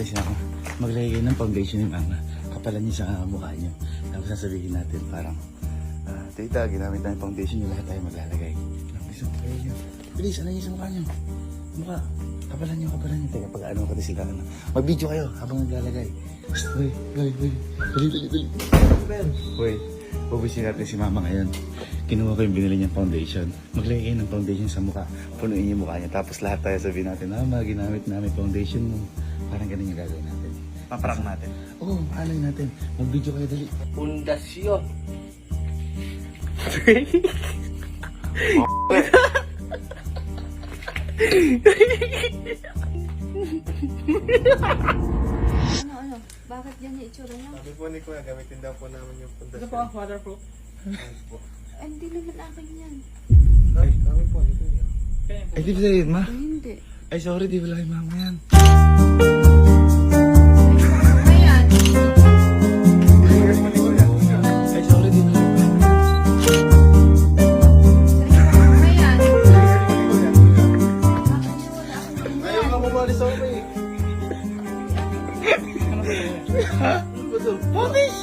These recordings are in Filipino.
natin siya maglagay kayo ng foundation yung kapalan niyo sa mukha niyo. Tapos sasabihin natin parang, tita, ginamit na yung foundation niyo, lahat tayo maglalagay. Bilis, ano niyo sa mukha niyo? Mukha, kapalan niyo. Teka, pag ano ka sila na. Mag-video kayo habang naglalagay. Uy. Dali. Uy, pupusin natin si mama ngayon. Kinuha ko yung binili niyang foundation. Maglagay kayo ng foundation sa mukha. Punuin yung mukha niya. Tapos lahat tayo sabihin natin, ginamit namin foundation mo. Parang ganun yung gagawin natin. Paparak natin. Oo, paano natin? Mag-video kayo, dali. Pundasyon. Ano? Bakit yan yung itsura niya? Sabi po ni Kuya, gamitin daw po namin yung pundasyon. Ito po, waterproof. Ay, hindi naman akin yan. Ay, kami po ni Kuya. Ay, di ba sa'yo yun, ma? Ay, hindi. Ay, sorry, di ba lang yung mama yan? Ayan. Ay, sorry, di ba lang yung mama yan? Ayan. Ayaw ka mabali sa umi.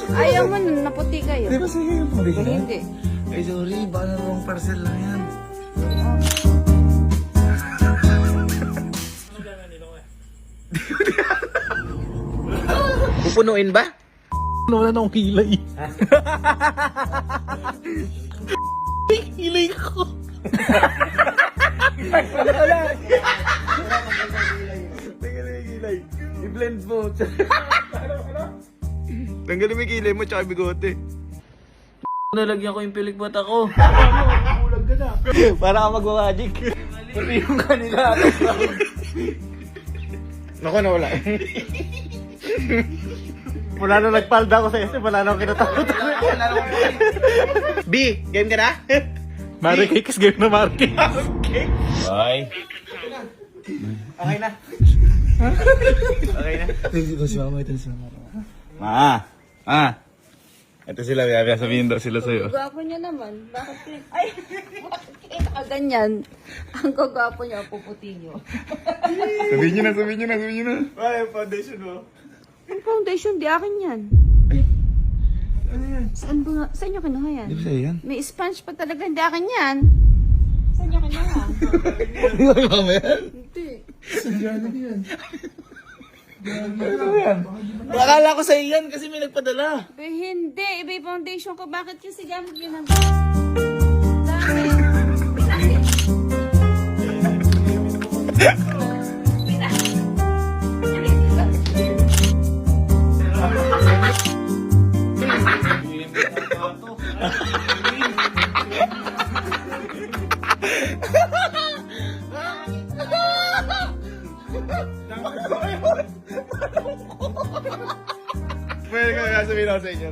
Ayaw mo nun, naputi kayo. Di ba sa'yo yung foundation yan? Hindi. Ay, sorry, baka na wrong parcel lang yan. Pupunuin ba? Wala na akong kilay. Kilay ko. Kilay. I-blend mo. Tanggalin mo yung kilay mo tsaka bigote. Nalagyan ko yung pilik mata ko. Para ka magwa-magic. Pati yung kanila. Naku, nawala. Wala na nagpalda ko sa SM, wala na akong kinatakot. B, game ka na? Marikix, game na Marikix. Bye. Okay na. Okay na. Ito si mama, ito si mama. Ito sila, Bia, sabihin daw sila sa'yo. Gwapo niya naman. Bakit bakit ka ganyan? Ang gagwapo niya, puputi niyo. Sabihin nyo na. Ay, yung foundation mo. Ang foundation, di akin yan. Ano yan? Saan ba nga? Saan niyo kinuha yan? Di ba sa'yo yan? May sponge pa talaga, hindi akin yan. Saan niyo kinuha? Di ba yung mama yan? Hindi. Ano yan? Akala ko sa'yo yan kasi may nagpadala. Hindi. Iba yung foundation ko. Bakit kasi gamit yun ang... Dami. Pwede ka sabihin ako sa inyo.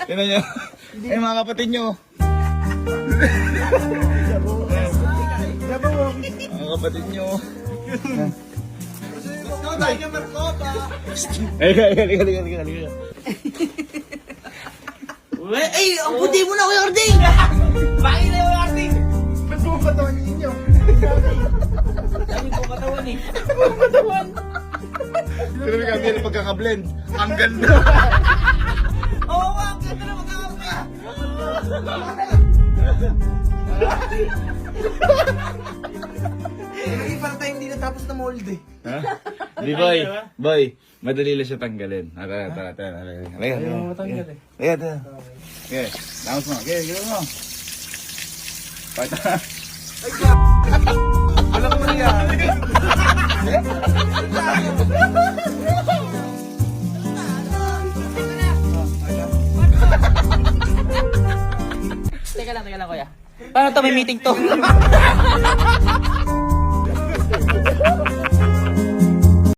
Tignan nyo. Eh, mga kapatid nyo. Mga kapatid nyo. Halika. Ay, ang puti mo na, Kuya Ording! Bakit na yung Ording? Ba't mo katawan ninyo? Dami ko katawan eh. Sino may kami yung pagkakablend? Ang ganda. Oo nga, ang ganda na magkakape. Hindi parang tayo hindi natapos na mold eh. Ha? Di boy. Madali lang siya tanggalin. Tara. Halika. Ayaw mo matanggal eh. Halika. Okay, damos mo. Okay, gawin mo. Pata. Wala ko na yan. Teka lang, Kuya. Paano to? May meeting to.